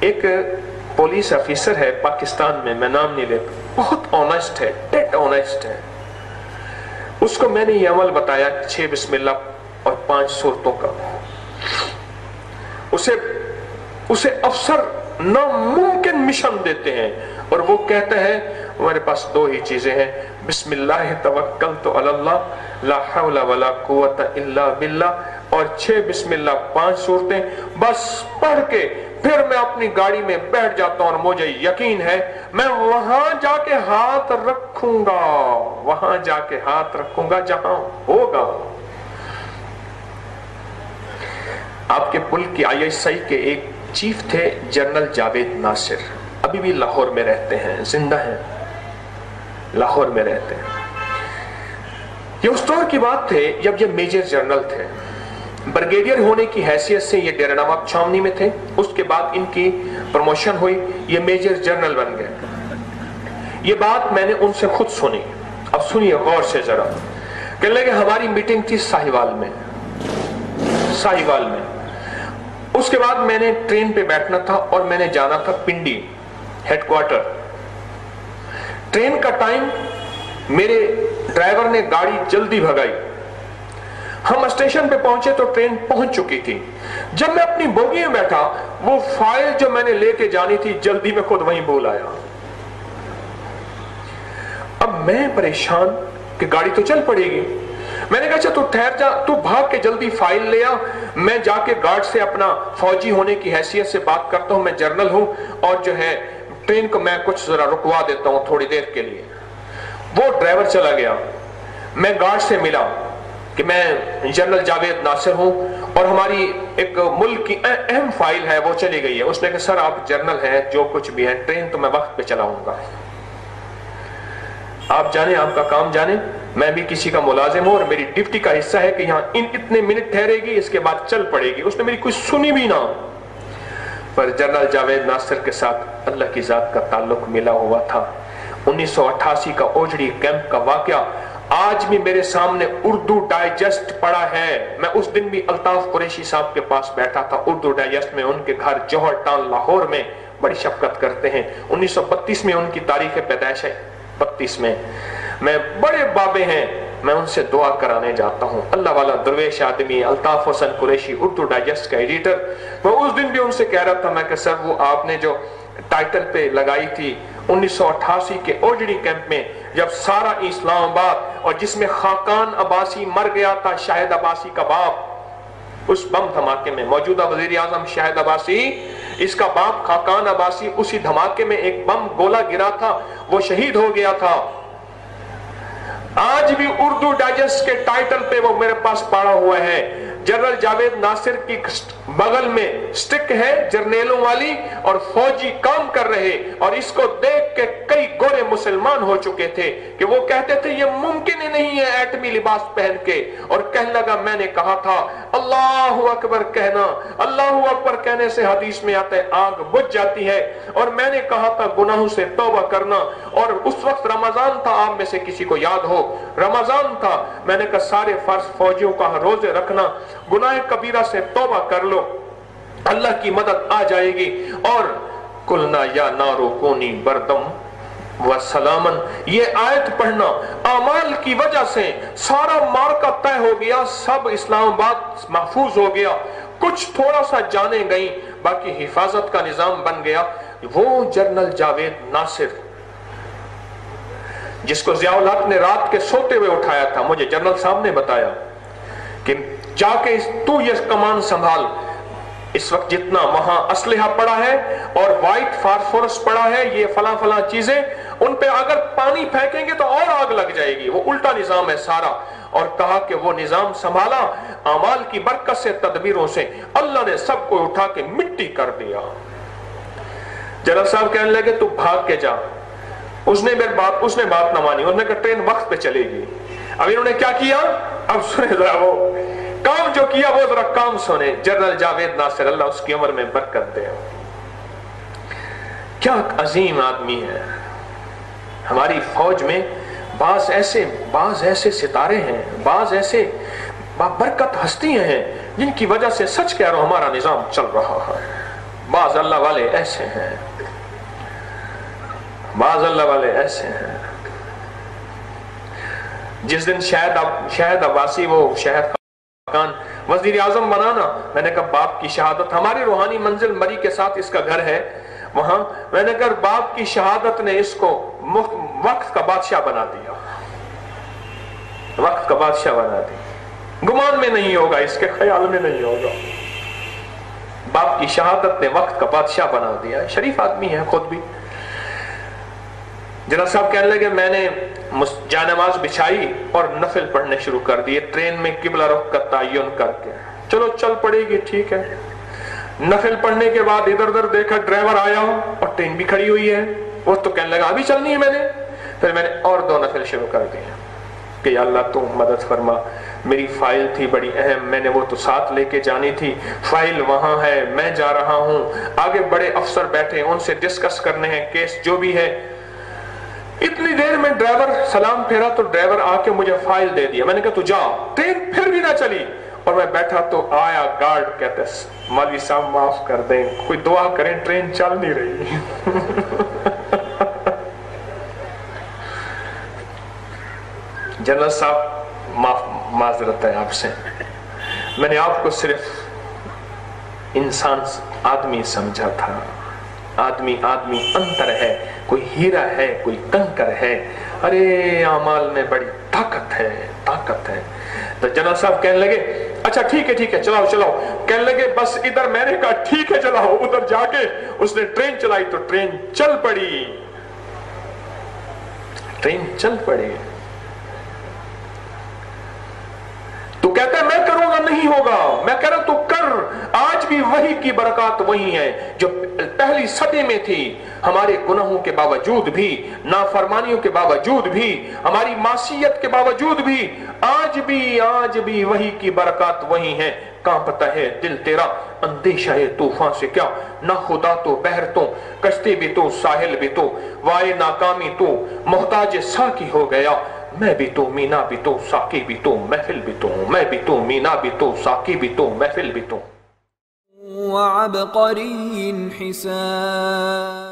ایک police officer ہے پاکستان میں، میں نام نہیں لیتا، بہت آنیسٹ ہے، ڈیڈ آنیسٹ ہے. اس کو میں نے یہ عمل بتایا 6 بسم اللہ اور 5 سورتوں کا. اسے افسر ناممکن مشن دیتے ہیں اور وہ کہتا ہے ہمارے پاس 2 ہی چیزیں ہیں، بسم اللہ توکلت علی اللہ لا حول ولا قوت الا باللہ، اور 6 بسم اللہ 5 سورتیں بس پڑھ کے پھر میں اپنی گاڑی میں بیٹھ جاتا ہوں اور مجھے یقین ہے میں وہاں جا کے ہاتھ رکھوں گا، وہاں جا کے ہاتھ رکھوں گا جہاں ہوگا. آپ کے ملک کی ISI کے ایک چیف تھے جنرل جاوید ناصر، ابھی بھی لاہور میں رہتے ہیں، زندہ ہیں، لاہور میں رہتے ہیں. یہ اس دور کی بات تھے جب یہ میجر جنرل تھے، برگیڈیئر ہونے کی حیثیت سے یہ ڈیرہ نواب چھاونی میں تھے. اس کے بعد ان کی پروموشن ہوئی، یہ میجر جنرل بن گئے. یہ بات میں نے ان سے خود سنی. اب سنیے غور سے ذرا. کہنے لگے ہماری میٹنگ تھی ساہیوال میں. اس کے بعد میں نے ٹرین پہ بیٹھنا تھا اور میں نے جانا تھا پنڈی ہیڈ کوارٹر. ٹرین کا ٹائم، میرے ڈرائیور نے گاڑی جلدی بھگائی. ہم اسٹیشن پہ پہنچے تو ٹرین پہنچ چکی تھی. جب میں اپنی بوگی میں بیٹھا وہ فائل جو میں نے لے کے جانی تھی جلدی میں خود وہیں بھول آیا. اب میں پریشان کہ گاڑی تو چل پڑے گی. میں نے کہا اچھا تو ٹھہر جا، تو بھاگ کے جلدی فائل لے آ، میں جا کے گارڈ سے اپنا فوجی ہونے کی حیثیت سے بات کرتا ہوں، میں جنرل ہوں اور جو ہے ٹرین کو میں کچھ ذرا رکوا دیتا ہوں تھوڑی دیر کے لیے. وہ ڈرائیور چلا گیا. میں گارڈ سے ملا کہ میں جنرل جاوید ناصر ہوں اور ہماری ایک ملک کی اہم فائل ہے وہ چلی گئی ہے. اس نے کہا سر آپ جنرل ہیں، جو کچھ بھی ہے ٹرین تو میں وقت پہ چلاؤں گا. آپ جانے، آپ کا کام جانے، میں بھی کسی کا ملازم ہوں اور میری ڈیوٹی کا حصہ ہے کہ یہاں اتنے منٹ ٹھہرے گی، اس کے بعد چل پڑے گی. اس نے میری کوئی سنی بھی نہ. پر جنرل جاوید ناصر کے ساتھ اللہ کی ذات کا تعلق ملا ہوا تھا. 1988 کا اوجڑی کیمپ کا واقعہ آج بھی میرے سامنے اردو ڈائجسٹ پڑا ہے. میں اس دن بھی الطاف قریشی صاحب کے پاس بیٹھا تھا اردو ڈائجسٹ میں، ان کے گھر جوہر ٹاؤن لاہور میں، بڑی شفقت کرتے ہیں. 1932 میں ان کی تاریخ پیدائش ہے. 32 میں میں بڑے بابے ہیں، میں ان سے دعا کرانے جاتا ہوں. اللہ والا درویش آدمی الطاف حسن قریشی اردو ڈائجسٹ کا ایڈیٹر. میں اس دن بھی ان سے کہہ رہا تھا، میں کہ سر وہ آپ نے جو ٹائٹل پہ لگائی تھی 1988 کے اوجڑی کیمپ میں جب سارا اسلام آباد اور جس میں خاقان عباسی مر گیا تھا، شاہد عباسی کا باپ، اس بم دھماکے میں موجودہ وزیر اعظم شاہد عباسی، اس کا باپ خاقان عباسی، اسی دھماکے میں ایک بم گولہ گرا تھا، وہ شہید ہو گیا تھا. آج بھی اردو ڈائجسٹ کے ٹائٹل پہ وہ میرے پاس پڑا ہوا ہے. جنرل جاوید ناصر کی بغل میں سٹک ہے جرنیلوں والی اور فوجی کام کر رہے، اور اس کو دیکھ کے کئی گورے مسلمان ہو چکے تھے کہ وہ کہتے تھے یہ ممکن ہی نہیں ہے ایٹمی لباس پہن کے. اور کہنے لگا میں نے کہا تھا اللہ اکبر کہنا، اللہ اکبر کہنے سے حدیث میں آتا ہے آگ بجھ جاتی ہے. اور میں نے کہا تھا گناہوں سے توبہ کرنا. اور اس وقت رمضان تھا، آپ میں سے کسی کو یاد ہو رمضان تھا، میں نے کہا سارے فرض فوجیوں کا روزے رکھنا، گناہ کبیرہ سے توبہ کر لو، اللہ کی مدد آ جائے گی. اور قلنا یا نارو کونی بردم و سلامن، یہ آیت پڑھنا اعمال کی وجہ سے سارا مارکا طے ہو گیا، سب اسلام آباد محفوظ ہو گیا. کچھ تھوڑا سا جانے گئی، باقی حفاظت کا نظام بن گیا. وہ جنرل جاوید ناصر جس کو ضیاء الحق نے رات کے سوتے ہوئے اٹھایا تھا، مجھے جنرل صاحب نے بتایا کہ جا کے تو یہ کمان سنبھال، اس وقت جتنا وہاں اسلحہ پڑا ہے اور وائٹ فاسفورس پڑا ہے، یہ فلاں فلاں چیزیں، ان پہ اگر پانی پھینکیں گے تو اور آگ لگ جائے گی، وہ الٹا نظام ہے سارا. اور کہا کہ وہ نظام سنبھالا، اعمال کی برکت سے، تدبیروں سے اللہ نے سب کو اٹھا کے مٹی کر دیا. جنرل صاحب کہنے لگے تو بھاگ کے جا. اس نے بات نہ مانی، انہوں نے کہا ٹرین وقت پہ چلے گی. اب انہوں نے کیا کیا؟ اب سنے ذرا وہ کام جو کیا، وہ ذرا کام سنے. جنرل جاوید ناصر اللہ اس کی عمر میں برکت دے، کیا عظیم آدمی ہے. ہماری فوج میں بعض ایسے ستارے ہیں، بعض ایسے بابرکت ہستیاں ہیں جن کی وجہ سے سچ کہہ رہا ہوں ہمارا نظام چل رہا ہے. بعض اللہ والے ایسے ہیں، بعض اللہ والے ایسے ہیں۔ جس دن شاہد عباسی وہ شہد خاقان وزیر اعظم بنانا، میں نے کہا باپ کی شہادت، ہماری روحانی منزل مری کے ساتھ اس کا گھر ہے وہاں، میں نے کہا باپ کی شہادت نے اس کو وقت کا بادشاہ بنا دیا، وقت کا بادشاہ بنا دیا، گمان میں نہیں ہوگا، اس کے خیال میں نہیں ہوگا، باپ کی شہادت نے وقت کا بادشاہ بنا دیا۔ شریف آدمی ہے خود بھی۔ جناب صاحب کہنے لگے میں نے جانماز بچھائی اور نفل پڑھنے شروع کر دیے، ٹرین میں قبلہ رخ کا تعین کر کے، چلو چل پڑے گی ٹھیک ہے۔ نفل پڑھنے کے بعد ادھر ادھر دیکھا ڈرائیور آیا اور ٹرین بھی کھڑی ہوئی ہے، وہ تو کہنے لگا ابھی چلنی ہے میں نے، پھر میں نے اور 2 نفل شروع کر دیے کہ یا اللہ تو مدد فرما، میری فائل تھی بڑی اہم، میں نے وہ تو ساتھ لے کے جانی تھی، فائل وہاں ہے، میں جا رہا ہوں، آگے بڑے افسر بیٹھے ان سے ڈسکس کرنے ہیں کیس جو بھی ہے۔ اتنی دیر میں ڈرائیور سلام پھیرا تو ڈرائیور آ کے مجھے فائل دے دیا، میں نے کہا تو جا، ٹرین پھر بھی نہ چلی، اور میں بیٹھا تو آیا گارڈ، کہتے مولوی صاحب معاف کر دیں، کوئی دعا کریں ٹرین چل نہیں رہی۔ جنرل صاحب معذرت ہے آپ سے، میں نے آپ کو صرف انسان آدمی سمجھا تھا، آدمی انتر ہے، کوئی ہیرا ہے کوئی کنکر ہے، ارے اعمال میں بڑی طاقت ہے، طاقت ہے۔ تو جنرل صاحب کہنے لگے اچھا ٹھیک ہے چلاؤ، کہنے لگے بس ادھر، میں نے کہا ٹھیک ہے چلاؤ، ادھر جا کے اس نے ٹرین چلائی تو ٹرین چل پڑی، ٹرین چل پڑی۔ تو کہتا ہے میں کروں گا نہیں ہوگا، میں کہہ رہا تو کر، آج بھی وہی کی برکات وہی ہے جو پہلی صدی میں تھی، ہمارے گناہوں کے باوجود بھی، نافرمانیوں کے باوجود بھی، ہماری معصیت کے باوجود بھی، آج بھی وہی کی برکات وہی ہیں۔ کانپتا ہے دل تیرا اندیشہ ہے طوفان سے کیا، نہ خدا تو بحر تو، کشتی بھی تو ساحل بھی تو، وائے ناکامی تو، محتاج ساکی ہو گیا، میں بھی تو مینا بھی تو ساکی بھی تو محفل بھی تو، میں بھی تو مینا بھی تو ساکی بھی تو محفل بھی تو۔ وعبقری حسان